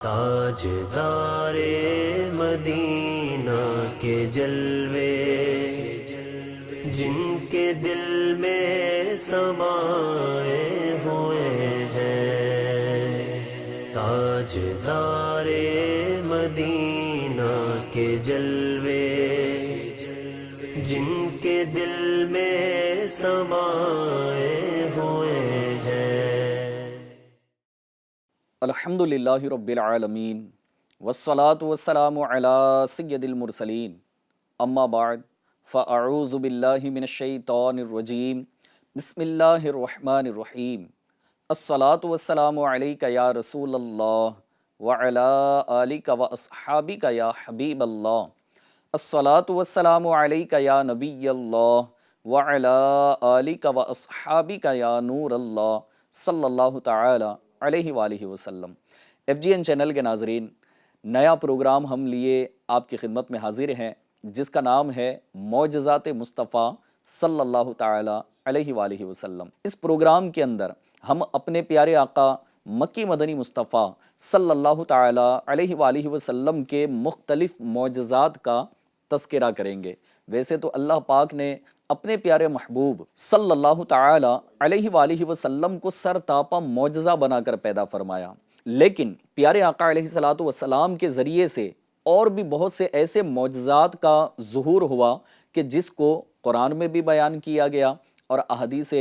تاجدار مدینہ کے جلوے جن کے دل میں سمائے ہوئے ہیں، تاجدار مدینہ کے جلوے جن کے دل میں سمائے ہوئے ہیں۔ الحمد للہ رب العالمین والصلاة والسلام علی سید المرسلین، اما بعد فاعوذ باللہ من الشیطان الرجیم، بسم اللہ الرحمن الرحیم۔ الصلاة والسلام علیک یا رسول اللہ وعلی آلک واصحابک یا حبیب اللہ۔ الصلاة والسلام علیک یا نبی اللہ وعلی آلک واصحابک یا نور اللہ صلی اللہ تعالی علیہ وآلہ وسلم۔ ایف جی این چینل کے ناظرین، نیا پروگرام ہم لیے آپ کی خدمت میں حاضر ہیں جس کا نام ہے معجزات مصطفیٰ صلی اللہ تعالی علیہ وآلہ وسلم۔ اس پروگرام کے اندر ہم اپنے پیارے آقا مکی مدنی مصطفیٰ صلی اللہ تعالی علیہ وآلہ وسلم کے مختلف معجزات کا تذکرہ کریں گے۔ ویسے تو اللہ پاک نے اپنے پیارے محبوب صلی اللہ تعالی علیہ وآلہ وسلم کو سر تاپا معجزہ بنا کر پیدا فرمایا، لیکن پیارے آقا علیہ الصلوۃ والسلام کے ذریعے سے اور بھی بہت سے ایسے معجزات کا ظہور ہوا کہ جس کو قرآن میں بھی بیان کیا گیا اور احادیث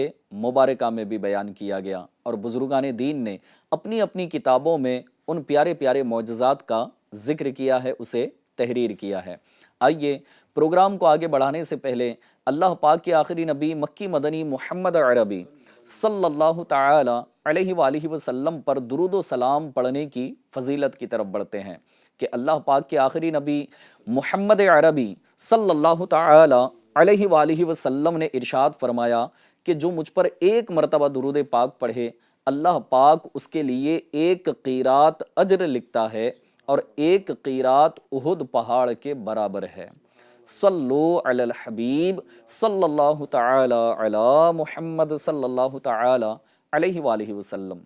مبارکہ میں بھی بیان کیا گیا، اور بزرگان دین نے اپنی اپنی کتابوں میں ان پیارے پیارے معجزات کا ذکر کیا ہے، اسے تحریر کیا ہے۔ آئیے پروگرام کو آگے بڑھانے سے پہلے اللہ پاک کے آخری نبی مکی مدنی محمد عربی صلی اللہ تعالی علیہ وآلہ وسلم پر درود و سلام پڑھنے کی فضیلت کی طرف بڑھتے ہیں کہ اللہ پاک کے آخری نبی محمد عربی صلی اللہ تعالی علیہ وآلہ وسلم نے ارشاد فرمایا کہ جو مجھ پر ایک مرتبہ درود پاک پڑھے، اللہ پاک اس کے لیے ایک قیرات اجر لکھتا ہے اور ایک قیرات احد پہاڑ کے برابر ہے۔ صلو علی الحبیب صلی اللہ تعالی علی محمد صلی اللہ تعالی علیہ وآلہ وسلم۔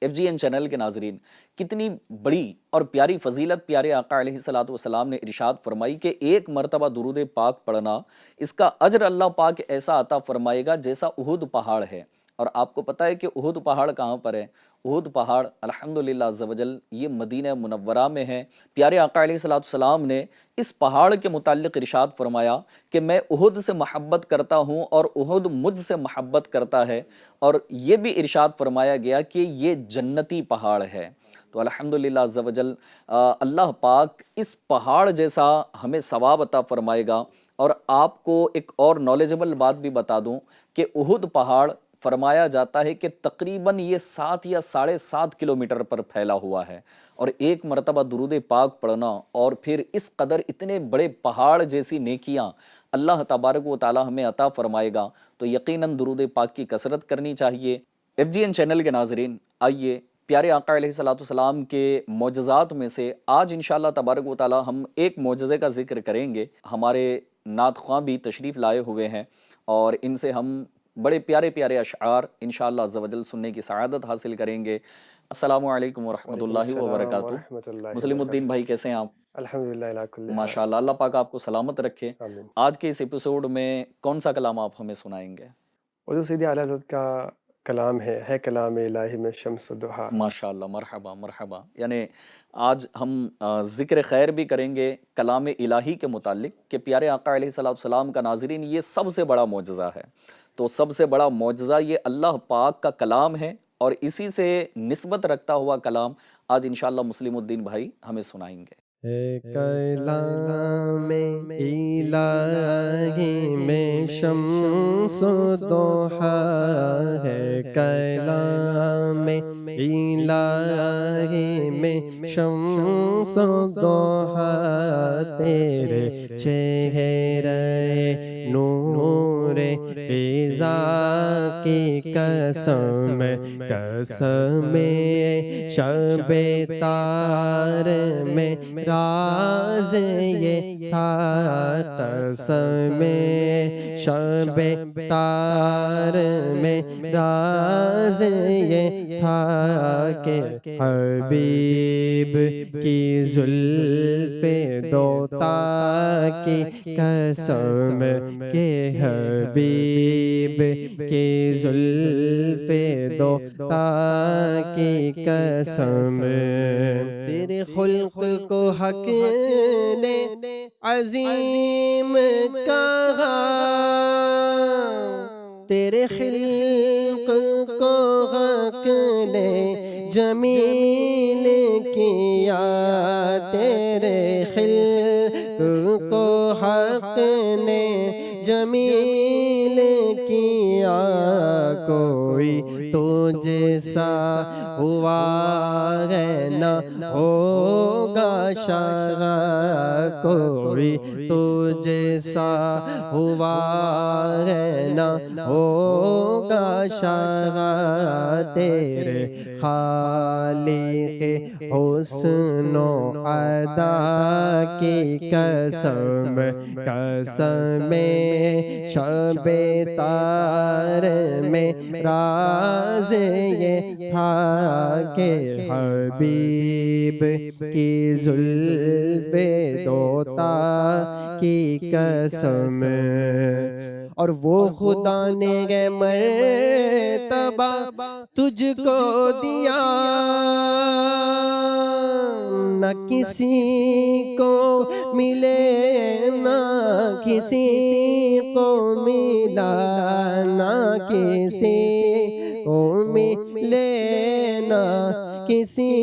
ایف جی این چینل کے ناظرین، کتنی بڑی اور پیاری فضیلت پیارے آقا علیہ الصلوۃ والسلام نے ارشاد فرمائی کہ ایک مرتبہ درود پاک پڑھنا، اس کا اجر اللہ پاک ایسا عطا فرمائے گا جیسا احد پہاڑ ہے۔ اور آپ کو پتہ ہے کہ احد پہاڑ کہاں پر ہے؟ احد پہاڑ الحمدللہ عز و جل یہ مدینہ منورہ میں ہے۔ پیارے آقا علیہ الصلوۃ والسلام نے اس پہاڑ کے متعلق ارشاد فرمایا کہ میں احد سے محبت کرتا ہوں اور احد مجھ سے محبت کرتا ہے، اور یہ بھی ارشاد فرمایا گیا کہ یہ جنتی پہاڑ ہے۔ تو الحمدللہ عز و جل اللہ پاک اس پہاڑ جیسا ہمیں ثواب عطا فرمائے گا۔ اور آپ کو ایک اور نالجبل بات بھی بتا دوں کہ احد پہاڑ فرمایا جاتا ہے کہ تقریباً یہ 7 یا 7.5 کلومیٹر پر پھیلا ہوا ہے، اور ایک مرتبہ درود پاک پڑھنا اور پھر اس قدر اتنے بڑے پہاڑ جیسی نیکیاں اللہ تبارک و تعالی ہمیں عطا فرمائے گا، تو یقیناً درود پاک کی کثرت کرنی چاہیے۔ ایف جی این چینل کے ناظرین، آئیے پیارے آقا علیہ الصلوۃ والسلام کے معجزات میں سے آج انشاءاللہ تبارک و تعالی ہم ایک معجزے کا ذکر کریں گے۔ ہمارے نعت خواں بھی تشریف لائے ہوئے ہیں اور ان سے ہم بڑے پیارے پیارے اشعار انشاءاللہ عز و جل سننے کی سعادت حاصل کریں گے۔ السلام علیکم ورحمۃ اللہ وبرکاتہ۔ مسلم الدین بھائی کیسے ہیں آپ؟ الحمدللہ علی کل حال۔ ماشاءاللہ، اللہ پاک آپ کو سلامت رکھے۔ آمین۔ آج کے اس ایپیسوڈ میں کون سا کلام آپ ہمیں سنائیں گے؟ حضور سیدی اعلیٰ حضرت کا کلام ہے کلام الہی میں شمس و ضحیٰ۔ ماشاءاللہ، مرحبا مرحبا۔ یعنی آج ہم ذکر خیر بھی کریں گے کلام الہی کے متعلق کہ پیارے آقا علیہ الصلوۃ والسلام کا ناظرین یہ سب سے بڑا معجزہ ہے۔ تو سب سے بڑا معجزہ یہ اللہ پاک کا کلام ہے، اور اسی سے نسبت رکھتا ہوا کلام آج انشاءاللہ مسلم الدین بھائی ہمیں سنائیں گے۔ کلام الہی میں شمس و ضحیٰ ہے، کلام الہی میں شمس و ضحیٰ، تیرے چہرے نور فضا کی قسم، قسم شب تار میں راز یہ تھا، قسم شب تار میں راز یہ تھا کہ حبیب کی زلف دوتا کی قسم، کہ حبیب کی زلف دوتا کی قسم، تیرے خلق کو حق نے عظیم کہا، تیرے خلق کو حق نے جمیل کیا، تیرے خلق کو حق نے جمیل کیا، کوئی تو جیسا ہوا ہے نہ ہوگا شاہ، کوئی تو جیسا ہوا ہے نہ ہوگا شاہ، تیرے خالق حسن و ادا کی قسم، قسم شب تار میں راز یہ تھا کہ حبیب کی زلف دوتا کی قسم، اور وہ خدا نے مرتبہ تجھ کو دیا، نہ کسی کو ملے نہ کسی کو ملا، نہ کسی کو ملے نہ کسی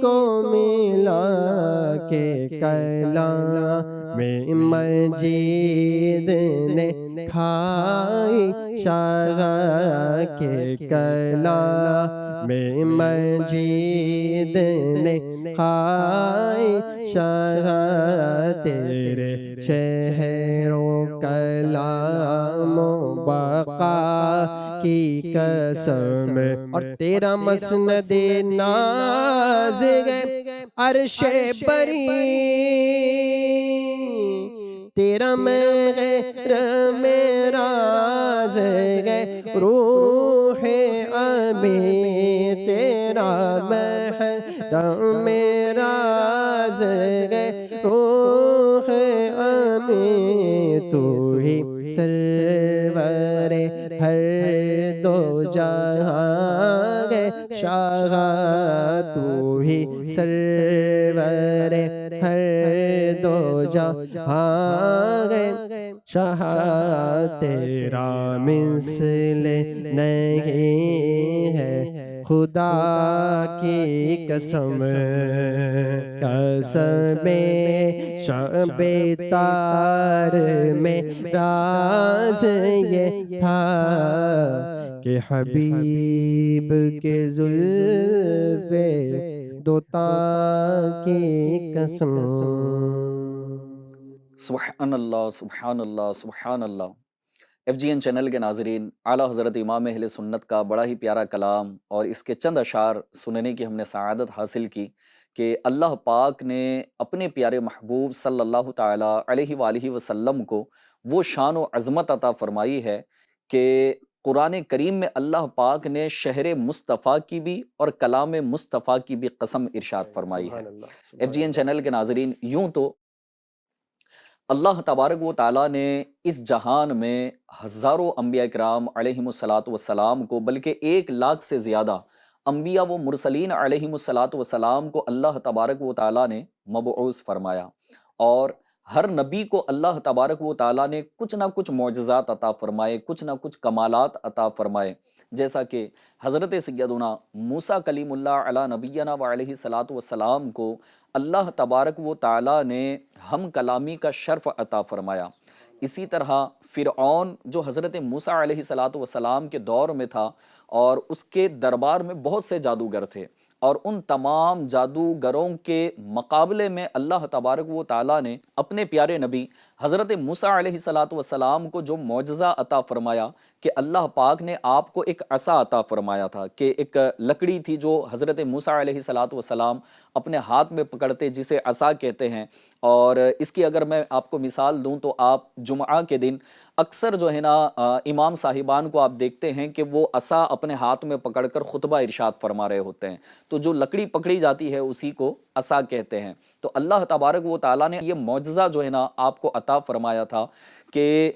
کو ملا، کہ کلام مجید نے کھائی شاہ، کہ کلام مجید نے کھائی شاہ، تیرے شہر و کلام و بقا کی قسم، اور تیرا مسند ناز ہے عرش بری، تیرا محرم راز ہے روح امی، تیرا محرم راز ہے روح امی، تو ہی سرور ہر دو جہاں ہے شاہ، تو ہی سرور ہر دو جہاں ہے شاہ، تیرا مثل نہیں ہے خدا کی قسم، قسم شب تار میں راز یہ تھا کہ حبیب کے زلف دوتا کی قسم۔ سبحان اللہ سبحان اللہ سبحان اللہ۔ ایف جی این چینل کے ناظرین، اعلیٰ حضرت امام اہل سنت کا بڑا ہی پیارا کلام اور اس کے چند اشعار سننے کی ہم نے سعادت حاصل کی کہ اللہ پاک نے اپنے پیارے محبوب صلی اللہ تعالیٰ علیہ وآلہ وسلم کو وہ شان و عظمت عطا فرمائی ہے کہ قرآن کریم میں اللہ پاک نے شہر مصطفیٰ کی بھی اور کلام مصطفیٰ کی بھی قسم ارشاد فرمائی ہے۔ ایف جی این چینل کے ناظرین، یوں تو اللہ تبارک و تعالیٰ نے اس جہان میں ہزاروں انبیاء کرام علیہم الصلاۃ والسلام کو، بلکہ 1,00,000 سے زیادہ انبیاء و مرسلین علیہم الصلاۃ والسلام کو اللہ تبارک و تعالیٰ نے مبعوث فرمایا، اور ہر نبی کو اللہ تبارک و تعالیٰ نے کچھ نہ کچھ معجزات عطا فرمائے، کچھ نہ کچھ کمالات عطا فرمائے، جیسا کہ حضرت سیدنا موسیٰ کلیم اللہ علی نبینا و علیہ الصلاۃ والسلام کو اللہ تبارک و تعالیٰ نے ہم کلامی کا شرف عطا فرمایا۔ اسی طرح فرعون جو حضرت موسیٰ علیہ الصلاۃ والسلام کے دور میں تھا اور اس کے دربار میں بہت سے جادوگر تھے، اور ان تمام جادوگروں کے مقابلے میں اللہ تبارک و تعالیٰ نے اپنے پیارے نبی حضرت موسیٰ علیہ الصلاۃ والسلام کو جو معجزہ عطا فرمایا کہ اللہ پاک نے آپ کو ایک عصا عطا فرمایا تھا، کہ ایک لکڑی تھی جو حضرت موسیٰ علیہ السلام اپنے ہاتھ میں پکڑتے، جسے عصا کہتے ہیں۔ اور اس کی اگر میں آپ کو مثال دوں تو آپ جمعہ کے دن اکثر جو ہے نا امام صاحبان کو آپ دیکھتے ہیں کہ وہ عصا اپنے ہاتھ میں پکڑ کر خطبہ ارشاد فرما رہے ہوتے ہیں، تو جو لکڑی پکڑی جاتی ہے اسی کو عصا کہتے ہیں۔ تو اللہ تبارک و تعالیٰ نے یہ معجزہ جو ہے نا آپ کو عطا فرمایا تھا کہ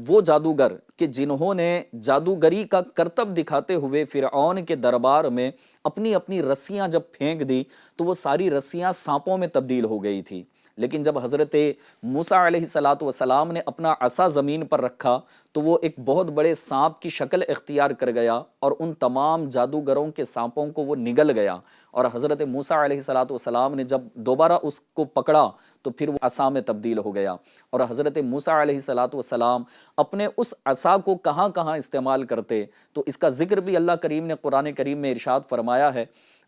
وہ جادوگر کہ جنہوں نے جادوگری کا کرتب دکھاتے ہوئے فرعون کے دربار میں اپنی اپنی رسیاں جب پھینک دی تو وہ ساری رسیاں سانپوں میں تبدیل ہو گئی تھی، لیکن جب حضرت موسیٰ علیہ السلام نے اپنا عصا زمین پر رکھا تو وہ ایک بہت بڑے سانپ کی شکل اختیار کر گیا اور ان تمام جادوگروں کے سانپوں کو وہ نگل گیا، اور حضرت موسیٰ علیہ السلام نے جب دوبارہ اس کو پکڑا تو پھر وہ عصا میں تبدیل ہو گیا۔ اور حضرت موسیٰ علیہ السلام اپنے اس عصا کو کہاں کہاں استعمال کرتے، تو اس کا ذکر بھی اللہ کریم نے قرآن کریم میں ارشاد فرمایا ہے۔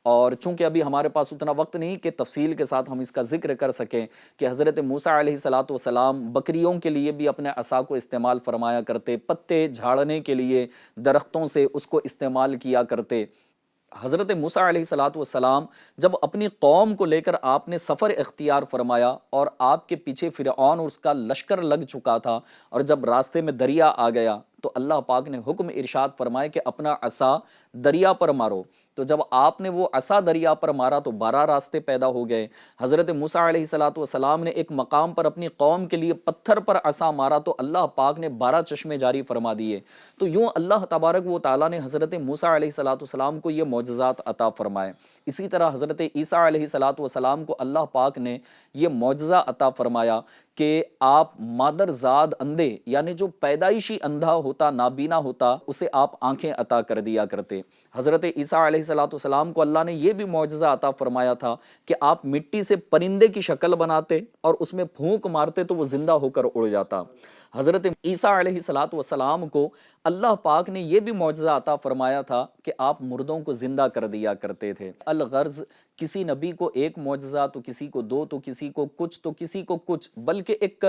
اور چونکہ ابھی ہمارے پاس اتنا وقت نہیں کہ تفصیل کے ساتھ ہم اس کا ذکر کر سکیں کہ حضرت موسیٰ علیہ السلام بکریوں کے لیے بھی اپنے عصا کو استعمال فرمایا کرتے، پتے جھاڑنے کے لیے درختوں سے اس کو استعمال کیا کرتے۔ حضرت موسیٰ علیہ السلام جب اپنی قوم کو لے کر آپ نے سفر اختیار فرمایا اور آپ کے پیچھے فرعون اور اس کا لشکر لگ چکا تھا، اور جب راستے میں دریا آ گیا تو اللہ پاک نے حکم ارشاد فرمایا کہ اپنا عصا دریا پر مارو، تو جب آپ نے وہ عصا دریا پر مارا تو 12 راستے پیدا ہو گئے۔ حضرت موسیٰ علیہ السلام نے ایک مقام پر اپنی قوم کے لیے پتھر پر عصا مارا تو اللہ پاک نے 12 چشمے جاری فرما دیے۔ تو یوں اللہ تبارک و تعالیٰ نے حضرت موسیٰ علیہ السلام کو یہ معجزات عطا فرمائے۔ اسی طرح حضرت عیسیٰ علیہ السلام کو اللہ پاک نے یہ معجزہ عطا فرمایا کہ آپ مادر زاد اندھے، یعنی جو پیدائشی اندھا ہوتا، نابینا ہوتا، اسے آپ آنکھیں عطا کر دیا کرتے۔ حضرت عیسیٰ علیہ السلام کو اللہ نے یہ بھی معجزہ عطا فرمایا تھا کہ آپ مٹی سے پرندے کی شکل بناتے اور اس میں پھونک مارتے تو وہ زندہ ہو کر اڑ جاتا۔ حضرت عیسیٰ علیہ السلام کو اللہ پاک نے یہ بھی معجزہ عطا فرمایا تھا کہ آپ مردوں کو زندہ کر دیا کرتے تھے۔ الغرض کسی نبی کو ایک معجزہ، تو کسی کو 2، تو کسی کو کچھ، تو کسی کو کچھ، بلکہ ایک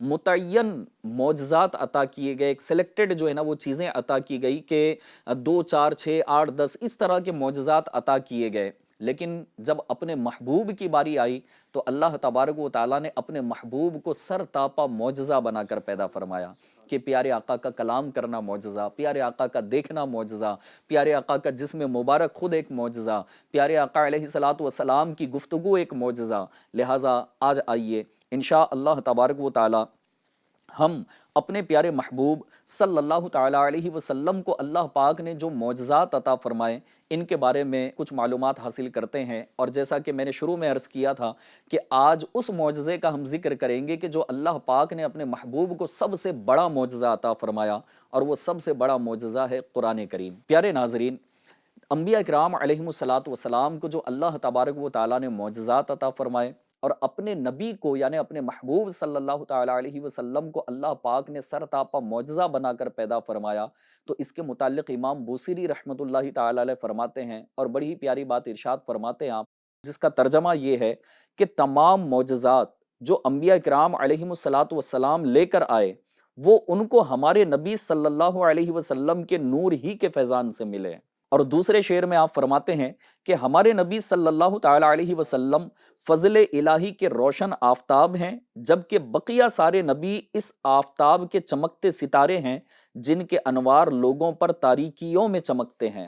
متعین معجزات عطا کیے گئے، ایک سلیکٹڈ جو ہے نا وہ چیزیں عطا کی گئی کہ 2، 4، 6، 8، 10 اس طرح کے معجزات عطا کیے گئے۔ لیکن جب اپنے محبوب کی باری آئی تو اللہ تبارک و تعالیٰ نے اپنے محبوب کو سر تاپا معجزہ بنا کر پیدا فرمایا کہ پیارے آقا کا کلام کرنا معجزہ، پیارے آقا کا دیکھنا معجزہ، پیارے آقا کا جسم مبارک خود ایک معجزہ، پیارے آقا علیہ السلام کی گفتگو ایک معجزہ۔ لہٰذا آج آئیے انشاء اللہ تبارک و تعالیٰ ہم اپنے پیارے محبوب صلی اللہ تعالیٰ علیہ وسلم کو اللہ پاک نے جو معجزات عطا فرمائے ان کے بارے میں کچھ معلومات حاصل کرتے ہیں۔ اور جیسا کہ میں نے شروع میں عرض کیا تھا کہ آج اس معجزے کا ہم ذکر کریں گے کہ جو اللہ پاک نے اپنے محبوب کو سب سے بڑا معجزہ عطا فرمایا، اور وہ سب سے بڑا معجزہ ہے قرآن کریم۔ پیارے ناظرین، انبیاء کرام علیہم السلام کو جو اللہ تبارک و تعالیٰ نے معجزات عطا فرمائے، اور اپنے نبی کو یعنی اپنے محبوب صلی اللہ تعالیٰ علیہ وسلم کو اللہ پاک نے سر تاپا معجزہ بنا کر پیدا فرمایا، تو اس کے متعلق امام بوصیری رحمۃ اللہ تعالیٰ علیہ فرماتے ہیں، اور بڑی ہی پیاری بات ارشاد فرماتے ہیں آپ، جس کا ترجمہ یہ ہے کہ تمام معجزات جو انبیاء کرام علیہم السلام لے کر آئے وہ ان کو ہمارے نبی صلی اللہ علیہ وسلم کے نور ہی کے فیضان سے ملے۔ اور دوسرے شعر میں آپ فرماتے ہیں کہ ہمارے نبی صلی اللہ تعالیٰ علیہ وسلم فضل الہی کے روشن آفتاب ہیں، جبکہ بقیہ سارے نبی اس آفتاب کے چمکتے ستارے ہیں جن کے انوار لوگوں پر تاریکیوں میں چمکتے ہیں۔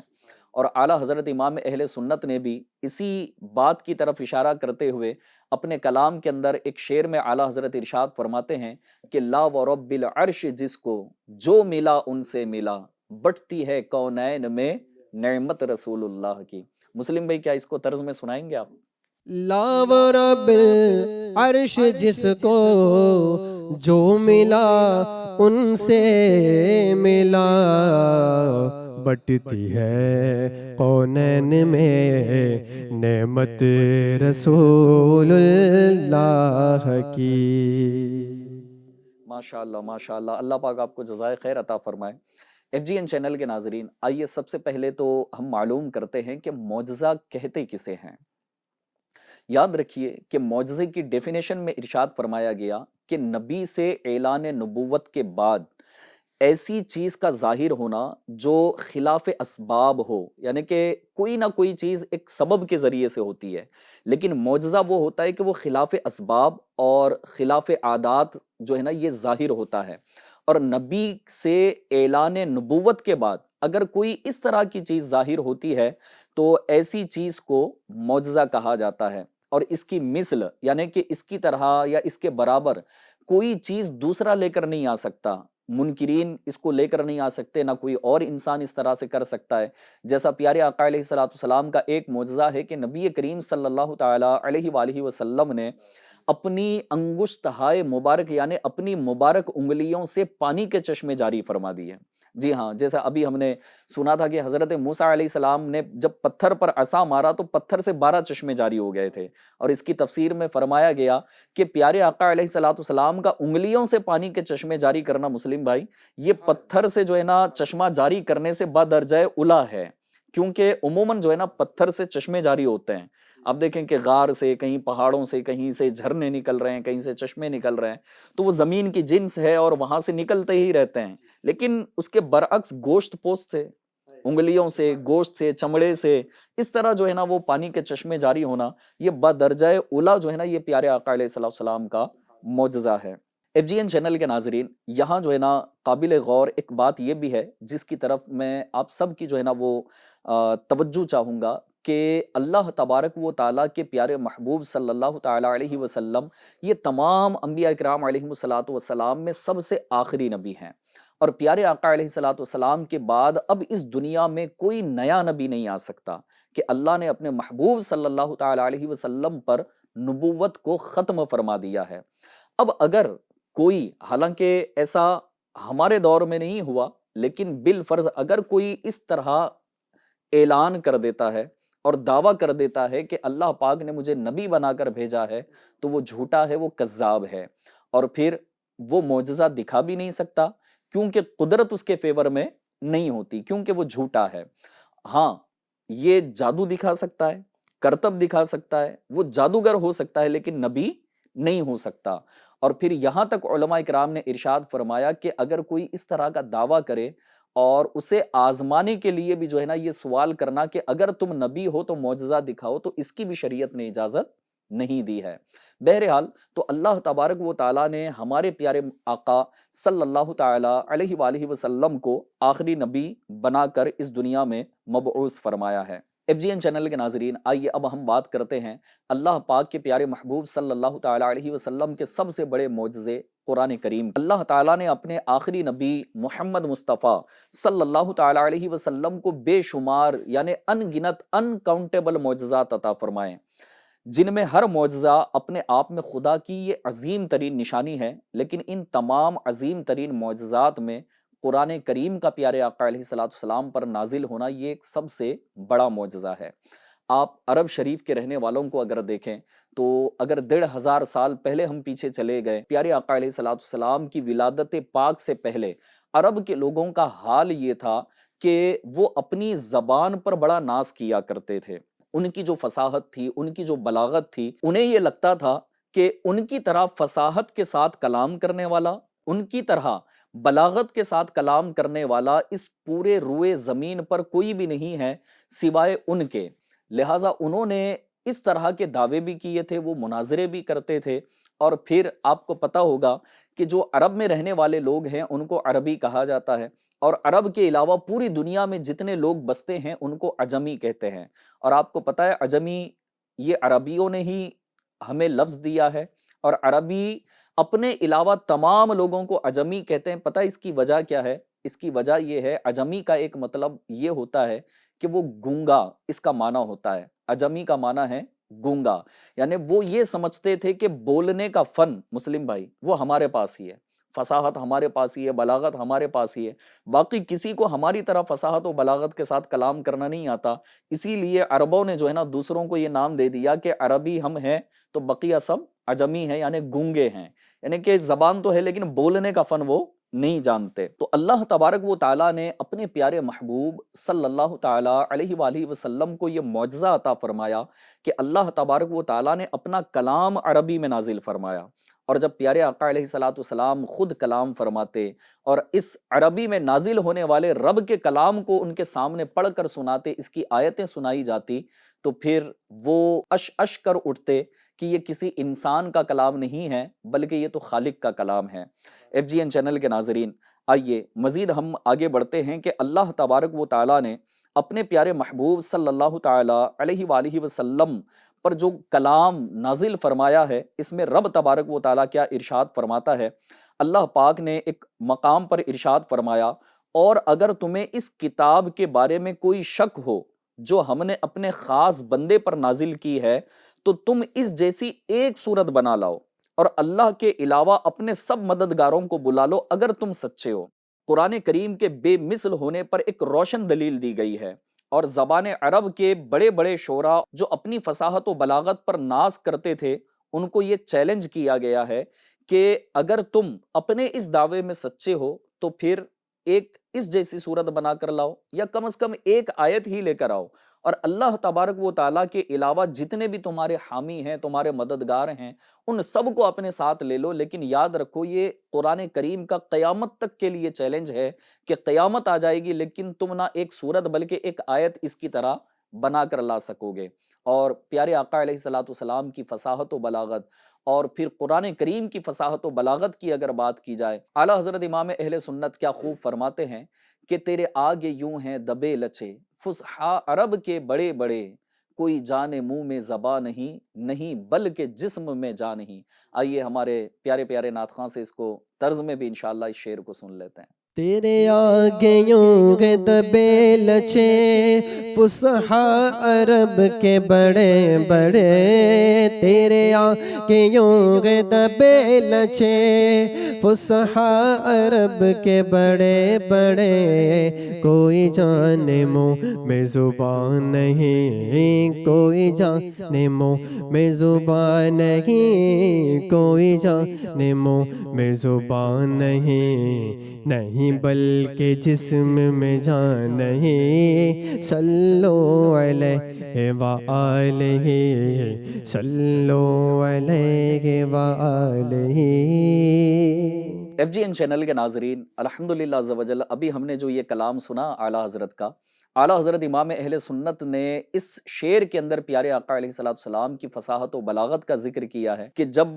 اور اعلیٰ حضرت امام اہل سنت نے بھی اسی بات کی طرف اشارہ کرتے ہوئے اپنے کلام کے اندر ایک شعر میں اعلیٰ حضرت ارشاد فرماتے ہیں کہ لا ورب العرش جس کو جو ملا ان سے ملا، بٹتی ہے کونین میں نعمت رسول اللہ کی۔ مسلم بھائی کیا اس کو طرز میں سنائیں گے آپ؟ لا ورب العرش جس کو جو ملا ان سے ملا، بٹتی ہے کونین میں نعمت رسول اللہ کی۔ ماشاءاللہ ماشاءاللہ، اللہ پاک آپ کو جزائے خیر عطا فرمائے۔ ایف جی این چینل کے ناظرین، آئیے سب سے پہلے تو ہم معلوم کرتے ہیں کہ معجزہ کہتے کسے ہیں۔ یاد رکھیے کہ معجزے کی ڈیفینیشن میں ارشاد فرمایا گیا کہ نبی سے اعلان نبوت کے بعد ایسی چیز کا ظاہر ہونا جو خلاف اسباب ہو، یعنی کہ کوئی نہ کوئی چیز ایک سبب کے ذریعے سے ہوتی ہے، لیکن معجزہ وہ ہوتا ہے کہ وہ خلاف اسباب اور خلاف عادات جو ہے نا یہ ظاہر ہوتا ہے۔ اور نبی سے اعلان نبوت کے بعد اگر کوئی اس طرح کی چیز ظاہر ہوتی ہے تو ایسی چیز کو معجزہ کہا جاتا ہے، اور اس کی مثل یعنی کہ اس کی طرح یا اس کے برابر کوئی چیز دوسرا لے کر نہیں آ سکتا، منکرین اس کو لے کر نہیں آ سکتے، نہ کوئی اور انسان اس طرح سے کر سکتا ہے۔ جیسا پیارے آقا علیہ الصلوۃ والسلام کا ایک معجزہ ہے کہ نبی کریم صلی اللہ تعالی علیہ وآلہ وسلم نے اپنی انگشتہائے مبارک یعنی اپنی مبارک انگلیوں سے پانی کے چشمے جاری فرما دیے۔ جی ہاں، جیسا ابھی ہم نے سنا تھا کہ حضرت موسیٰ علیہ السلام نے جب پتھر پر عصا مارا تو پتھر سے 12 چشمے جاری ہو گئے تھے، اور اس کی تفسیر میں فرمایا گیا کہ پیارے آقا علیہ الصلوۃ والسلام کا انگلیوں سے پانی کے چشمے جاری کرنا مسلم بھائی، یہ پتھر سے جو ہے نا چشمہ جاری کرنے سے بدرجہ اولی ہے، کیونکہ عموماً جو ہے نا پتھر سے چشمے جاری ہوتے ہیں۔ اب دیکھیں کہ غار سے، کہیں پہاڑوں سے، کہیں سے جھرنے نکل رہے ہیں، کہیں سے چشمے نکل رہے ہیں، تو وہ زمین کی جنس ہے اور وہاں سے نکلتے ہی رہتے ہیں، لیکن اس کے برعکس گوشت پوست سے، انگلیوں سے، گوشت سے، چمڑے سے اس طرح جو ہے نا وہ پانی کے چشمے جاری ہونا، یہ بدرجہ اولی جو ہے نا یہ پیارے آقا علیہ الصلوۃ والسلام کا معجزہ ہے۔ ایف جی این چینل کے ناظرین، یہاں جو ہے نا قابل غور ایک بات یہ بھی ہے جس کی طرف میں آپ سب کی جو ہے نا وہ توجہ چاہوں گا کہ اللہ تبارک و تعالیٰ کے پیارے محبوب صلی اللہ تعالیٰ علیہ وسلم یہ تمام انبیاء کرام علیہ الصلوۃ والسلام میں سب سے آخری نبی ہیں، اور پیارے آقا علیہ الصلوۃ والسلام کے بعد اب اس دنیا میں کوئی نیا نبی نہیں آ سکتا کہ اللہ نے اپنے محبوب صلی اللہ تعالیٰ علیہ وسلم پر نبوت کو ختم فرما دیا ہے۔ اب اگر کوئی، حالانکہ ایسا ہمارے دور میں نہیں ہوا، لیکن بالفرض اگر کوئی اس طرح اعلان کر دیتا ہے اور دعویٰ کر دیتا ہے کہ اللہ پاک نے مجھے نبی بنا کر بھیجا ہے، تو وہ جھوٹا ہے، وہ کذاب ہے، اور پھر وہ معجزہ دکھا بھی نہیں سکتا کیونکہ قدرت اس کے فیور میں نہیں ہوتی، کیونکہ وہ جھوٹا ہے۔ ہاں، یہ جادو دکھا سکتا ہے، کرتب دکھا سکتا ہے، وہ جادوگر ہو سکتا ہے، لیکن نبی نہیں ہو سکتا۔ اور پھر یہاں تک علماء کرام نے ارشاد فرمایا کہ اگر کوئی اس طرح کا دعویٰ کرے اور اسے آزمانے کے لیے بھی جو ہے نا یہ سوال کرنا کہ اگر تم نبی ہو تو معجزہ دکھاؤ، تو اس کی بھی شریعت نے اجازت نہیں دی ہے۔ بہرحال تو اللہ تبارک و تعالیٰ نے ہمارے پیارے آقا صلی اللہ تعالیٰ علیہ وآلہ وسلم کو آخری نبی بنا کر اس دنیا میں مبعوث فرمایا ہے۔ ایف جی این چینل کے ناظرین، آئیے اب ہم بات کرتے ہیں اللہ پاک کے پیارے محبوب صلی اللہ تعالیٰ علیہ وسلم کے سب سے بڑے معجزے قرآن کریم۔ اللہ تعالیٰ نے اپنے آخری نبی محمد مصطفیٰ صلی اللہ تعالیٰ علیہ وسلم کو بے شمار یعنی ان گنت انکاؤنٹیبل معجزات عطا فرمائے، جن میں ہر معجزہ اپنے آپ میں خدا کی یہ عظیم ترین نشانی ہے، لیکن ان تمام عظیم ترین معجزات میں قرآن کریم کا پیارے آقا علیہ الصلوۃ والسلام پر نازل ہونا یہ ایک سب سے بڑا معجزہ ہے۔ آپ عرب شریف کے رہنے والوں کو اگر دیکھیں تو اگر 1500 سال پہلے ہم پیچھے چلے گئے، پیارے آقا علیہ الصلوۃ والسلام کی ولادت پاک سے پہلے عرب کے لوگوں کا حال یہ تھا کہ وہ اپنی زبان پر بڑا ناز کیا کرتے تھے۔ ان کی جو فصاحت تھی، ان کی جو بلاغت تھی، انہیں یہ لگتا تھا کہ ان کی طرح فصاحت کے ساتھ کلام کرنے والا، ان کی طرح بلاغت کے ساتھ کلام کرنے والا اس پورے روئے زمین پر کوئی بھی نہیں ہے سوائے ان کے، لہٰذا انہوں نے اس طرح کے دعوے بھی کیے تھے، وہ مناظرے بھی کرتے تھے، اور پھر آپ کو پتہ ہوگا کہ جو عرب میں رہنے والے لوگ ہیں ان کو عربی کہا جاتا ہے، اور عرب کے علاوہ پوری دنیا میں جتنے لوگ بستے ہیں ان کو عجمی کہتے ہیں، اور آپ کو پتہ ہے عجمی یہ عربیوں نے ہی ہمیں لفظ دیا ہے، اور عربی اپنے علاوہ تمام لوگوں کو عجمی کہتے ہیں۔ پتہ اس کی وجہ کیا ہے؟ اس کی وجہ یہ ہے، عجمی کا ایک مطلب یہ ہوتا ہے کہ وہ گونگا، اس کا معنی ہوتا ہے، عجمی کا معنی ہے گونگا، یعنی وہ یہ سمجھتے تھے کہ بولنے کا فن مسلم بھائی وہ ہمارے پاس ہی ہے، فصاحت ہمارے پاس ہی ہے، بلاغت ہمارے پاس ہی ہے، باقی کسی کو ہماری طرح فصاحت و بلاغت کے ساتھ کلام کرنا نہیں آتا، اسی لیے عربوں نے جو ہے نا دوسروں کو یہ نام دے دیا کہ عربی ہم ہیں تو بقیہ سب عجمی ہیں، یعنی گونگے ہیں، یعنی کہ زبان تو ہے لیکن بولنے کا فن وہ نہیں جانتے۔ تو اللہ تبارک و تعالیٰ نے اپنے پیارے محبوب صلی اللہ تعالیٰ علیہ وآلہ وسلم کو یہ معجزہ عطا فرمایا کہ اللہ تبارک و تعالیٰ نے اپنا کلام عربی میں نازل فرمایا، اور جب پیارے آقا علیہ الصلاۃ والسلام خود کلام فرماتے اور اس عربی میں نازل ہونے والے رب کے کلام کو ان کے سامنے پڑھ کر سناتے، اس کی آیتیں سنائی جاتی، تو پھر وہ اش اش کر اٹھتے کہ یہ کسی انسان کا کلام نہیں ہے بلکہ یہ تو خالق کا کلام ہے۔ ایف جی این چینل کے ناظرین، آئیے مزید ہم آگے بڑھتے ہیں کہ اللہ تبارک و تعالیٰ نے اپنے پیارے محبوب صلی اللہ تعالیٰ علیہ وآلہ وسلم پر جو کلام نازل فرمایا ہے، اس میں رب تبارک و تعالیٰ کیا ارشاد فرماتا ہے۔ اللہ پاک نے ایک مقام پر ارشاد فرمایا، اور اگر تمہیں اس کتاب کے بارے میں کوئی شک ہو جو ہم نے اپنے خاص بندے پر نازل کی ہے، تو تم اس جیسی ایک صورت بنا لاؤ اور اللہ کے علاوہ اپنے سب مددگاروں کو بلا لو اگر تم سچے ہو۔ قرآن کریم کے بے مثل ہونے پر ایک روشن دلیل دی گئی ہے، اور زبان عرب کے بڑے بڑے شعراء جو اپنی فصاحت و بلاغت پر ناز کرتے تھے، ان کو یہ چیلنج کیا گیا ہے کہ اگر تم اپنے اس دعوے میں سچے ہو تو پھر ایک اس جیسی صورت بنا کر لاؤ، یا کم از کم ایک آیت ہی لے کر آؤ، اور اللہ تبارک و تعالیٰ کے علاوہ جتنے بھی تمہارے حامی ہیں، تمہارے مددگار ہیں، ان سب کو اپنے ساتھ لے لو۔ لیکن یاد رکھو، یہ قرآن کریم کا قیامت تک کے لیے چیلنج ہے کہ قیامت آ جائے گی لیکن تم نہ ایک صورت بلکہ ایک آیت اس کی طرح بنا کر لا سکو گے۔ اور پیارے آقا علیہ الصلاۃ والسلام کی فصاحت و بلاغت، اور پھر قرآن کریم کی فصاحت و بلاغت کی اگر بات کی جائے، اعلیٰ حضرت امام اہل سنت کیا خوب فرماتے ہیں کہ تیرے آگے یوں ہیں دبے لچے، فصحا عرب کے بڑے بڑے، کوئی جان منہ میں زباں نہیں، نہیں بلکہ جسم میں جان نہیں۔ آئیے ہمارے پیارے پیارے نعت خواں سے اس کو طرز میں بھی انشاءاللہ اس شعر کو سن لیتے ہیں۔ تیرے آگے یوں گے دبے لچے، فصحا عرب کے بڑے بڑے، تیرے آگے یوں گے دبے لچے، فصحا عرب کے بڑے بڑے، کوئی جانے منہ میں زبان نہیں، کوئی جانے منہ میں زبان نہیں، کوئی جانے منہ میں زبان نہیں، نہیں بلکہ جسم میں جان نہیں۔ صلو علیہ وآلہ، صلو علیہ وآلہ۔ ایف جی این چینل کے ناظرین، الحمدللہ عز و جل، ابھی ہم نے جو یہ کلام سنا اعلیٰ حضرت کا، اعلیٰ حضرت امام اہل سنت نے اس شعر کے اندر پیارے آقا علیہ الصلوۃ والسلام کی فصاحت و بلاغت کا ذکر کیا ہے کہ جب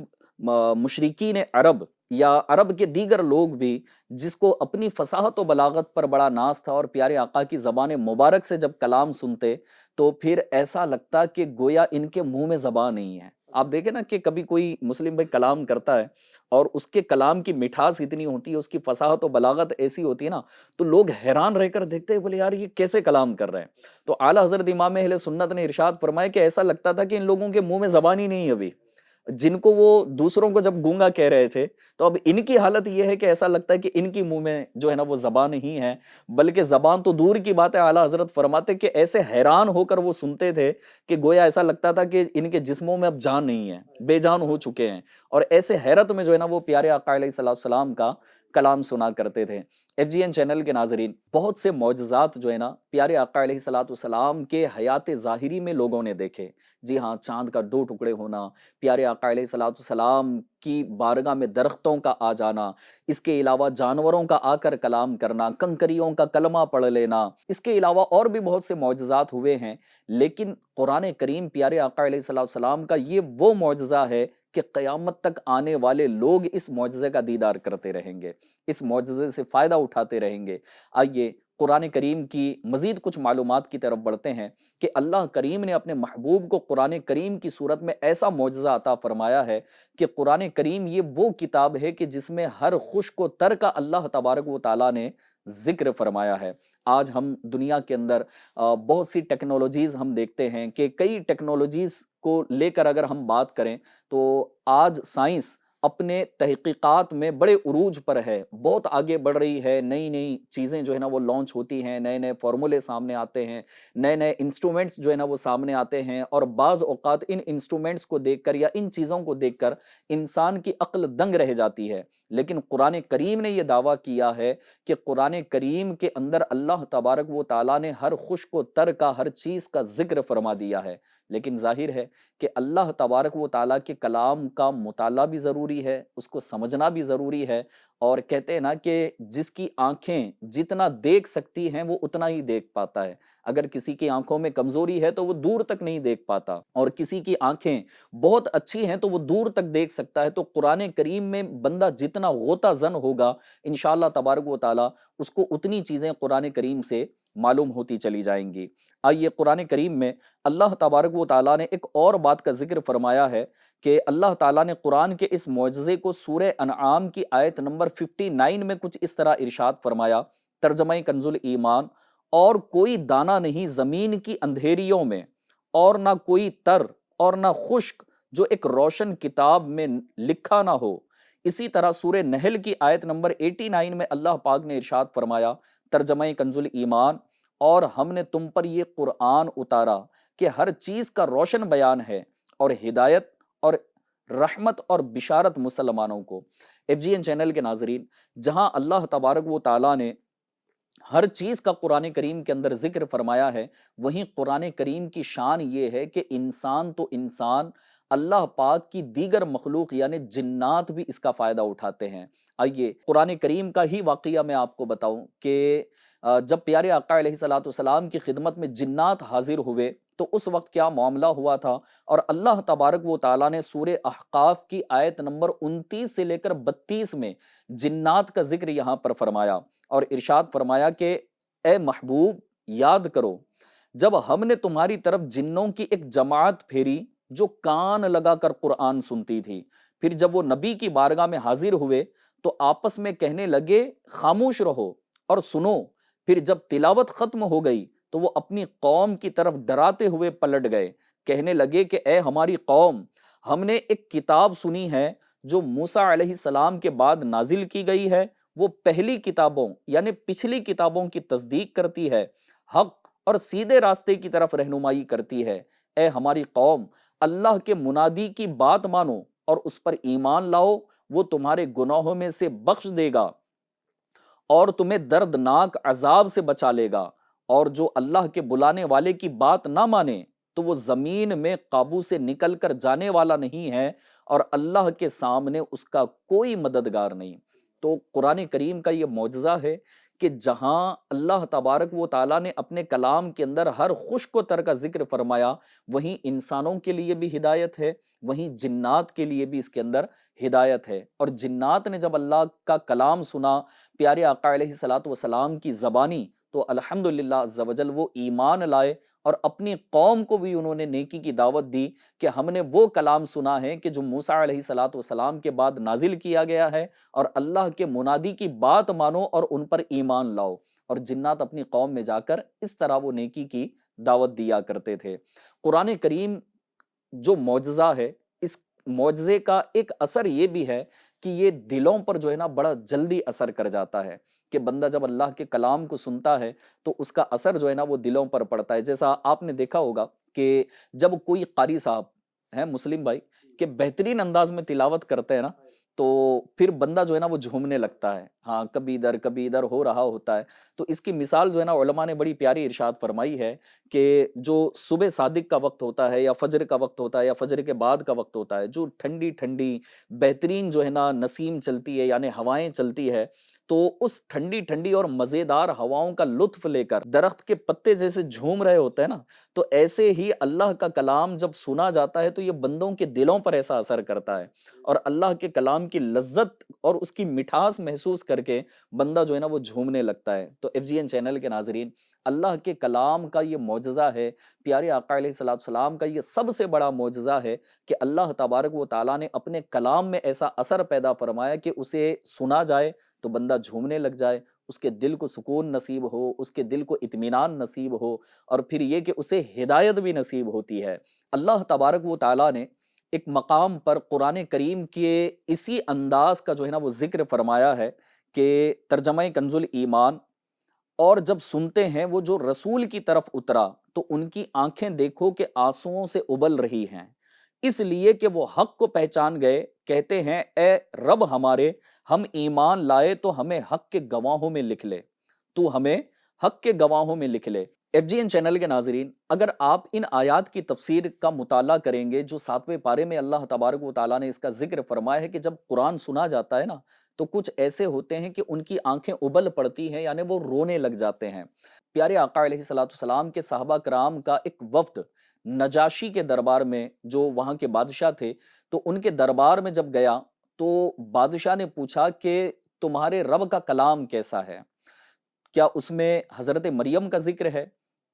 مشرکین عرب یا عرب کے دیگر لوگ بھی، جس کو اپنی فصاحت و بلاغت پر بڑا ناز تھا، اور پیارے آقا کی زبان مبارک سے جب کلام سنتے تو پھر ایسا لگتا کہ گویا ان کے منہ میں زبان نہیں ہے۔ آپ دیکھیں نا کہ کبھی کوئی مسلم بھائی کلام کرتا ہے اور اس کے کلام کی مٹھاس اتنی ہوتی ہے، اس کی فصاحت و بلاغت ایسی ہوتی ہے نا، تو لوگ حیران رہ کر دیکھتے ہیں، بولے یار یہ کیسے کلام کر رہے ہیں۔ تو اعلیٰ حضرت امام اہل سنت نے ارشاد فرمایا کہ ایسا لگتا تھا کہ ان لوگوں کے منہ میں زبان ہی نہیں ہے ابھی، جن کو وہ دوسروں کو جب گونگا کہہ رہے تھے، تو اب ان کی حالت یہ ہے کہ ایسا لگتا ہے کہ ان کی منہ میں جو ہے نا وہ زبان ہی ہے، بلکہ زبان تو دور کی بات ہے۔ اعلیٰ حضرت فرماتے کہ ایسے حیران ہو کر وہ سنتے تھے کہ گویا ایسا لگتا تھا کہ ان کے جسموں میں اب جان نہیں ہے، بے جان ہو چکے ہیں، اور ایسے حیرت میں جو ہے نا وہ پیارے آقا علیہ الصلوۃ والسلام کا کلام سنا کرتے تھے۔ ایف جی این چینل کے ناظرین، بہت سے معجزات جو ہے نا پیارے آقا علیہ الصلوۃ والسلام کے حیات ظاہری میں لوگوں نے دیکھے۔ جی ہاں، چاند کا 2 ٹکڑے ہونا، پیارے آقا علیہ الصلوۃ والسلام کی بارگاہ میں درختوں کا آ جانا، اس کے علاوہ جانوروں کا آ کر کلام کرنا، کنکریوں کا کلمہ پڑھ لینا، اس کے علاوہ اور بھی بہت سے معجزات ہوئے ہیں۔ لیکن قرآن کریم پیارے آقا علیہ الصلوۃ والسلام کا یہ وہ معجزہ ہے کہ قیامت تک آنے والے لوگ اس معجزے کا دیدار کرتے رہیں گے، اس معجزے سے فائدہ اٹھاتے رہیں گے۔ آئیے قرآن کریم کی مزید کچھ معلومات کی طرف بڑھتے ہیں کہ اللہ کریم نے اپنے محبوب کو قرآن کریم کی صورت میں ایسا معجزہ عطا فرمایا ہے کہ قرآن کریم یہ وہ کتاب ہے کہ جس میں ہر خشک و تر کا اللہ تبارک و تعالیٰ نے ذکر فرمایا ہے۔ آج ہم دنیا کے اندر بہت سی ٹیکنالوجیز ہم دیکھتے ہیں کہ کئی ٹیکنالوجیز کو لے کر اگر ہم بات کریں تو آج سائنس اپنے تحقیقات میں بڑے عروج پر ہے، بہت آگے بڑھ رہی ہے، نئی نئی چیزیں جو ہے نا وہ لانچ ہوتی ہیں، نئے نئے فارمولے سامنے آتے ہیں، نئے نئے انسٹرومنٹس جو ہے نا وہ سامنے آتے ہیں، اور بعض اوقات ان انسٹرومنٹس کو دیکھ کر یا ان چیزوں کو دیکھ کر انسان کی عقل دنگ رہ جاتی ہے۔ لیکن قرآن کریم نے یہ دعویٰ کیا ہے کہ قرآن کریم کے اندر اللہ تبارک و تعالیٰ نے ہر خشک و تر کا، ہر چیز کا ذکر فرما دیا ہے، لیکن ظاہر ہے کہ اللہ تبارک و تعالیٰ کے کلام کا مطالعہ بھی ضروری ہے، اس کو سمجھنا بھی ضروری ہے، اور کہتے ہیں نا کہ جس کی آنکھیں جتنا دیکھ سکتی ہیں وہ اتنا ہی دیکھ پاتا ہے۔ اگر کسی کی آنکھوں میں کمزوری ہے تو وہ دور تک نہیں دیکھ پاتا، اور کسی کی آنکھیں بہت اچھی ہیں تو وہ دور تک دیکھ سکتا ہے۔ تو قرآن کریم میں بندہ جتنا غوطہ زن ہوگا انشاءاللہ تبارک و تعالیٰ اس کو اتنی چیزیں قرآن کریم سے معلوم ہوتی چلی جائیں گی۔ آئیے قرآن کریم میں اللہ تبارک و تعالیٰ نے ایک اور بات کا ذکر فرمایا ہے کہ اللہ تعالیٰ نے قرآن کے اس معجزے کو سورہ انعام کی آیت نمبر 59 میں کچھ اس طرح ارشاد فرمایا، ترجمہ کنز الایمان: اور کوئی دانہ نہیں زمین کی اندھیریوں میں، اور نہ کوئی تر اور نہ خشک جو ایک روشن کتاب میں لکھا نہ ہو۔ اسی طرح سورہ نحل کی آیت نمبر 89 میں اللہ پاک نے ارشاد فرمایا، ترجمہ کنز الایمان: اور ہم نے تم پر یہ قرآن اتارا کہ ہر چیز کا روشن بیان ہے اور ہدایت اور رحمت اور بشارت مسلمانوں کو۔ ایف جی این چینل کے ناظرین، جہاں اللہ تبارک و تعالیٰ نے ہر چیز کا قرآن کریم کے اندر ذکر فرمایا ہے، وہیں قرآن کریم کی شان یہ ہے کہ انسان تو انسان، اللہ پاک کی دیگر مخلوق یعنی جنات بھی اس کا فائدہ اٹھاتے ہیں۔ آئیے قرآن کریم کا ہی واقعہ میں آپ کو بتاؤں کہ جب پیارے آقا علیہ الصلوۃ والسلام کی خدمت میں جنات حاضر ہوئے تو اس وقت کیا معاملہ ہوا تھا، اور اللہ تبارک و تعالیٰ نے سورہ احقاف کی آیت نمبر 29 سے لے کر 32 میں جنات کا ذکر یہاں پر فرمایا، اور ارشاد فرمایا کہ اے محبوب یاد کرو جب ہم نے تمہاری طرف جنوں کی ایک جماعت پھیری جو کان لگا کر قرآن سنتی تھی، پھر جب وہ نبی کی بارگاہ میں حاضر ہوئے تو آپس میں کہنے لگے خاموش رہو اور سنو، پھر جب تلاوت ختم ہو گئی تو وہ اپنی قوم کی طرف ڈراتے ہوئے پلٹ گئے، کہنے لگے کہ اے ہماری قوم، ہم نے ایک کتاب سنی ہے جو موسیٰ علیہ السلام کے بعد نازل کی گئی ہے، وہ پہلی کتابوں یعنی پچھلی کتابوں کی تصدیق کرتی ہے، حق اور سیدھے راستے کی طرف رہنمائی کرتی ہے۔ اے ہماری قوم، اللہ کے منادی کی بات مانو اور اس پر ایمان لاؤ، وہ تمہارے گناہوں میں سے بخش دے گا اور تمہیں دردناک عذاب سے بچا لے گا، اور جو اللہ کے بلانے والے کی بات نہ مانے تو وہ زمین میں قابو سے نکل کر جانے والا نہیں ہے، اور اللہ کے سامنے اس کا کوئی مددگار نہیں۔ تو قرآن کریم کا یہ معجزہ ہے کہ جہاں اللہ تبارک و تعالیٰ نے اپنے کلام کے اندر ہر خشک و تر کا ذکر فرمایا، وہیں انسانوں کے لیے بھی ہدایت ہے، وہیں جنات کے لیے بھی اس کے اندر ہدایت ہے۔ اور جنات نے جب اللہ کا کلام سنا پیارے آقا علیہ الصلوۃ والسلام کی زبانی، تو الحمدللہ عز وجل وہ ایمان لائے، اور اپنی قوم کو بھی انہوں نے نیکی کی دعوت دی کہ ہم نے وہ کلام سنا ہے کہ جو موسیٰ علیہ الصلوۃ والسلام کے بعد نازل کیا گیا ہے، اور اللہ کے منادی کی بات مانو اور ان پر ایمان لاؤ۔ اور جنات اپنی قوم میں جا کر اس طرح وہ نیکی کی دعوت دیا کرتے تھے۔ قرآن کریم جو معجزہ ہے، اس معجزے کا ایک اثر یہ بھی ہے کہ یہ دلوں پر جو ہے نا بڑا جلدی اثر کر جاتا ہے، کہ بندہ جب اللہ کے کلام کو سنتا ہے تو اس کا اثر جو ہے نا وہ دلوں پر پڑتا ہے۔ جیسا آپ نے دیکھا ہوگا کہ جب کوئی قاری صاحب ہیں مسلم بھائی کہ بہترین انداز میں تلاوت کرتے ہیں نا، تو پھر بندہ جو ہے نا وہ جھومنے لگتا ہے، ہاں کبھی ادھر ہو رہا ہوتا ہے۔ تو اس کی مثال جو ہے نا علماء نے بڑی پیاری ارشاد فرمائی ہے کہ جو صبح صادق کا وقت ہوتا ہے یا فجر کا وقت ہوتا ہے یا فجر کے بعد کا وقت ہوتا ہے، جو ٹھنڈی ٹھنڈی بہترین جو ہے نا نسیم چلتی ہے یعنی ہوائیں چلتی ہے، تو اس ٹھنڈی ٹھنڈی اور مزیدار ہواؤں کا لطف لے کر درخت کے پتے جیسے جھوم رہے ہوتے ہیں نا، تو ایسے ہی اللہ کا کلام جب سنا جاتا ہے تو یہ بندوں کے دلوں پر ایسا اثر کرتا ہے، اور اللہ کے کلام کی لذت اور اس کی مٹھاس محسوس کر کے بندہ جو ہے نا وہ جھومنے لگتا ہے۔ تو ایف جی این چینل کے ناظرین، اللہ کے کلام کا یہ معجزہ ہے، پیارے آقا علیہ الصلوۃ والسلام کا یہ سب سے بڑا معجزہ ہے کہ اللہ تبارک و تعالیٰ نے اپنے کلام میں ایسا اثر پیدا فرمایا کہ اسے سنا جائے تو بندہ جھومنے لگ جائے، اس کے دل کو سکون نصیب ہو، اس کے دل کو اطمینان نصیب ہو، اور پھر یہ کہ اسے ہدایت بھی نصیب ہوتی ہے۔ اللہ تبارک و تعالیٰ نے ایک مقام پر قرآن کریم کے اسی انداز کا جو ہے نا وہ ذکر فرمایا ہے کہ ترجمہ کنز الایمان: اور جب سنتے ہیں وہ جو رسول کی طرف اترا تو ان کی آنکھیں دیکھو کہ آنسوؤں سے ابل رہی ہیں، اس لیے کہ وہ حق کو پہچان گئے، کہتے ہیں اے رب ہمارے، ہم ایمان لائے تو ہمیں حق کے گواہوں میں لکھ لے، تو ہمیں حق کے گواہوں میں لکھ لے۔ ایف جی این چینل کے ناظرین، اگر آپ ان آیات کی تفسیر کا مطالعہ کریں گے جو 7ویں پارے میں اللہ تبارک و تعالیٰ نے اس کا ذکر فرمایا ہے کہ جب قرآن سنا جاتا ہے نا تو کچھ ایسے ہوتے ہیں کہ ان کی آنکھیں ابل پڑتی ہیں، یعنی وہ رونے لگ جاتے ہیں۔ پیارے آقا علیہ الصلوۃ والسلام کے صحابہ کرام کا ایک وفد نجاشی کے دربار میں، جو وہاں کے بادشاہ تھے، تو ان کے دربار میں جب گیا تو بادشاہ نے پوچھا کہ تمہارے رب کا کلام کیسا ہے، کیا اس میں حضرت مریم کا ذکر ہے؟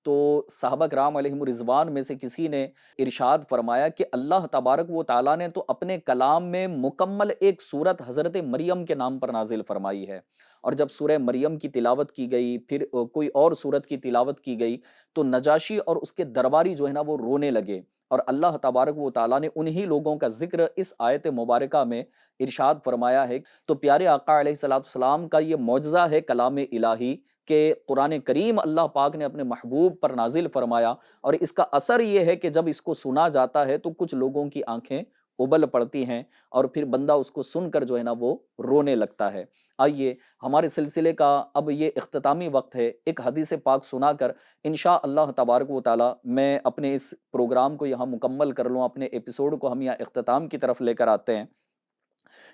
تو صحابہ کرام علیہم رضوان میں سے کسی نے ارشاد فرمایا کہ اللہ تبارک و تعالیٰ نے تو اپنے کلام میں مکمل ایک سورت حضرت مریم کے نام پر نازل فرمائی ہے، اور جب سورہ مریم کی تلاوت کی گئی، پھر کوئی اور سورت کی تلاوت کی گئی، تو نجاشی اور اس کے درباری جو ہے نا وہ رونے لگے، اور اللہ تبارک و تعالیٰ نے انہی لوگوں کا ذکر اس آیت مبارکہ میں ارشاد فرمایا ہے۔ تو پیارے آقا علیہ الصلوۃ والسلام کا یہ معجزہ ہے کلام الہی کہ قرآن کریم اللہ پاک نے اپنے محبوب پر نازل فرمایا، اور اس کا اثر یہ ہے کہ جب اس کو سنا جاتا ہے تو کچھ لوگوں کی آنکھیں ابل پڑتی ہیں، اور پھر بندہ اس کو سن کر جو ہے نا وہ رونے لگتا ہے۔ آئیے ہمارے سلسلے کا اب یہ اختتامی وقت ہے، ایک حدیث پاک سنا کر انشاء اللہ تبارک و تعالی میں اپنے اس پروگرام کو یہاں مکمل کر لوں، اپنے ایپیسوڈ کو ہم یہاں اختتام کی طرف لے کر آتے ہیں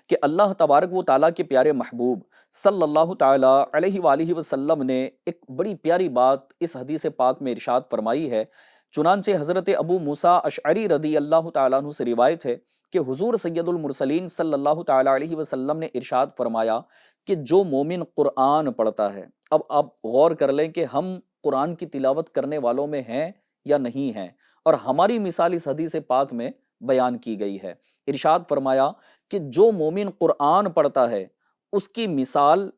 کہ اللہ تبارک و تعالیٰ کے پیارے محبوب صلی اللہ تعالیٰ علیہ وآلہ وسلم نے ایک بڑی پیاری بات اس حدیث پاک میں ارشاد فرمائی ہے۔ چنانچہ حضرت ابو موسیٰ اشعری رضی اللہ تعالیٰ عنہ سے روایت ہے کہ حضور سید المرسلین صلی اللہ تعالیٰ علیہ وسلم نے ارشاد فرمایا کہ جو مومن قرآن پڑھتا ہے، اب آپ غور کر لیں کہ ہم قرآن کی تلاوت کرنے والوں میں ہیں یا نہیں ہیں، اور ہماری مثال اس حدیث پاک میں بیان کی گئی ہے۔ ارشاد فرمایا کہ جو مومن قرآن پڑھتا ہے اس کی مثال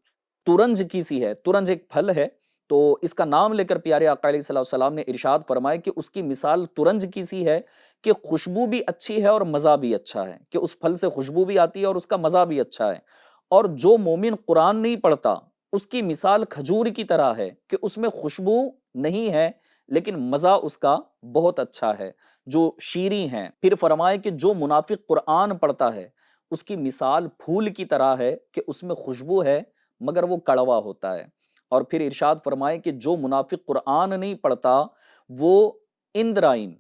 ترنج کی سی ہے۔ ترنج ایک پھل ہے، تو اس کا نام لے کر پیارے آقا علیہ السلام نے ارشاد فرمایا کہ اس کی مثال ترنج کی سی ہے کہ خوشبو بھی اچھی ہے اور مزہ بھی اچھا ہے، کہ اس پھل سے خوشبو بھی آتی ہے اور اس کا مزہ بھی اچھا ہے۔ اور جو مومن قرآن نہیں پڑھتا اس کی مثال کھجور کی طرح ہے کہ اس میں خوشبو نہیں ہے لیکن مزہ اس کا بہت اچھا ہے، جو شیریں ہیں۔ پھر فرمائے کہ جو منافق قرآن پڑھتا ہے اس کی مثال پھول کی طرح ہے کہ اس میں خوشبو ہے مگر وہ کڑوا ہوتا ہے۔ اور پھر ارشاد فرمائے کہ جو منافق قرآن نہیں پڑھتا وہ اندرائن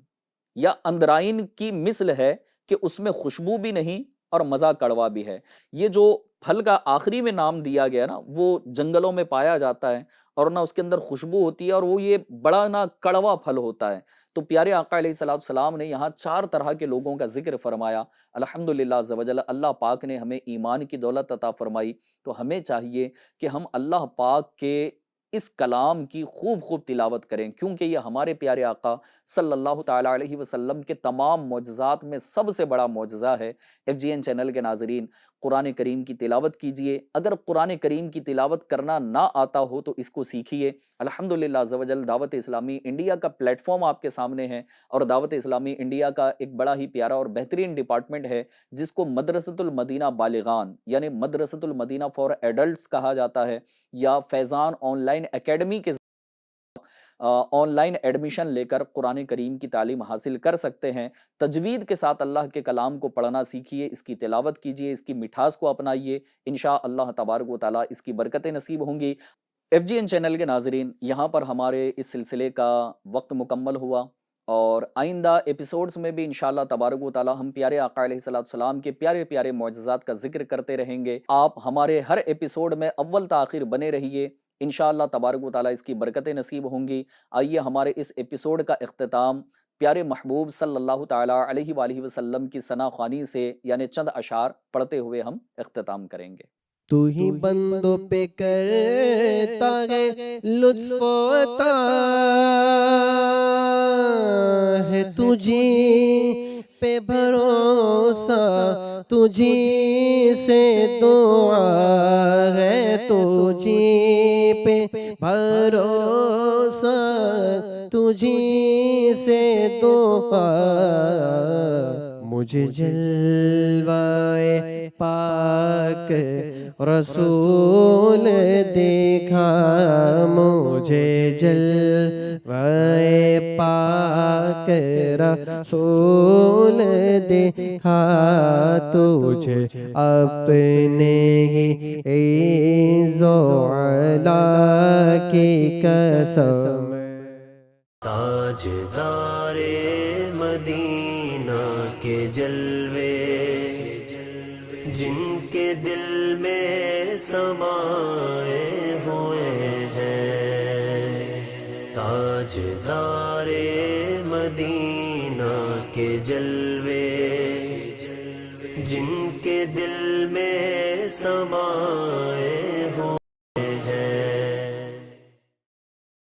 یا اندرائن کی مثل ہے کہ اس میں خوشبو بھی نہیں اور مزہ کڑوا بھی ہے۔ یہ جو پھل کا آخری میں نام دیا گیا نا وہ جنگلوں میں پایا جاتا ہے، اور نہ اس کے اندر خوشبو ہوتی ہے، اور وہ یہ بڑا نہ کڑوا پھل ہوتا ہے۔ تو پیارے آقا علیہ السلام نے یہاں 4 طرح کے لوگوں کا ذکر فرمایا۔ الحمدللہ عز و جل اللہ پاک نے ہمیں ایمان کی دولت عطا فرمائی، تو ہمیں چاہیے کہ ہم اللہ پاک کے اس کلام کی خوب خوب تلاوت کریں، کیونکہ یہ ہمارے پیارے آقا صلی اللہ تعالیٰ علیہ وسلم کے تمام معجزات میں سب سے بڑا معجزہ ہے۔ ایف جی این چینل کے ناظرین، قرآن کریم کی تلاوت کیجئے۔ اگر قرآن کریم کی تلاوت کرنا نہ آتا ہو تو اس کو سیکھیے۔ الحمدللہ عز و جل دعوت اسلامی انڈیا کا پلیٹ فارم آپ کے سامنے ہے، اور دعوت اسلامی انڈیا کا ایک بڑا ہی پیارا اور بہترین ڈپارٹمنٹ ہے جس کو مدرسۃ المدینہ بالغان یعنی مدرسۃ المدینہ فار ایڈلٹس کہا جاتا ہے، یا فیضان آن لائن اکیڈمی کے آن لائن ایڈمیشن لے کر قرآن کریم کی تعلیم حاصل کر سکتے ہیں۔ تجوید کے ساتھ اللہ کے کلام کو پڑھنا سیکھیے، اس کی تلاوت کیجیے، اس کی مٹھاس کو اپنائیے، انشاء اللہ تبارک و تعالیٰ اس کی برکتیں نصیب ہوں گی۔ ایف جی این چینل کے ناظرین، یہاں پر ہمارے اس سلسلے کا وقت مکمل ہوا، اور آئندہ ایپیسوڈز میں بھی انشاءاللہ تبارک و تعالیٰ ہم پیارے آقا علیہ السلام کے پیارے پیارے معجزات کا ذکر کرتے رہیں گے۔ آپ ہمارے ہر ایپیسوڈ میں اول تا آخر بنے رہیے، انشاءاللہ تبارک و تعالیٰ اس کی برکتیں نصیب ہوں گی۔ آئیے ہمارے اس ایپیسوڈ کا اختتام پیارے محبوب صلی اللہ تعالیٰ علیہ وآلہ وسلم کی ثنا خوانی سے یعنی چند اشعار پڑھتے ہوئے ہم اختتام کریں گے۔ تو ہی بندوں پہ کرتا ہے لطف و عطا ہے، تجھی پہ بھروسہ تجھی سے دعا ہے، تجھی پہ بھروسہ تجھی سے دعا، مجھے جلوائے پاک رسول دیکھا، مجھے جلوائے پاک رسول دیکھا، تجھے اپنے ہی عز و علا کی قسم تاجدار مدینہ کے جلوے جن کے دل میں سمائے ہوئے ہیں، تاجدار مدینہ کے جلوے جن کے دل میں سمائے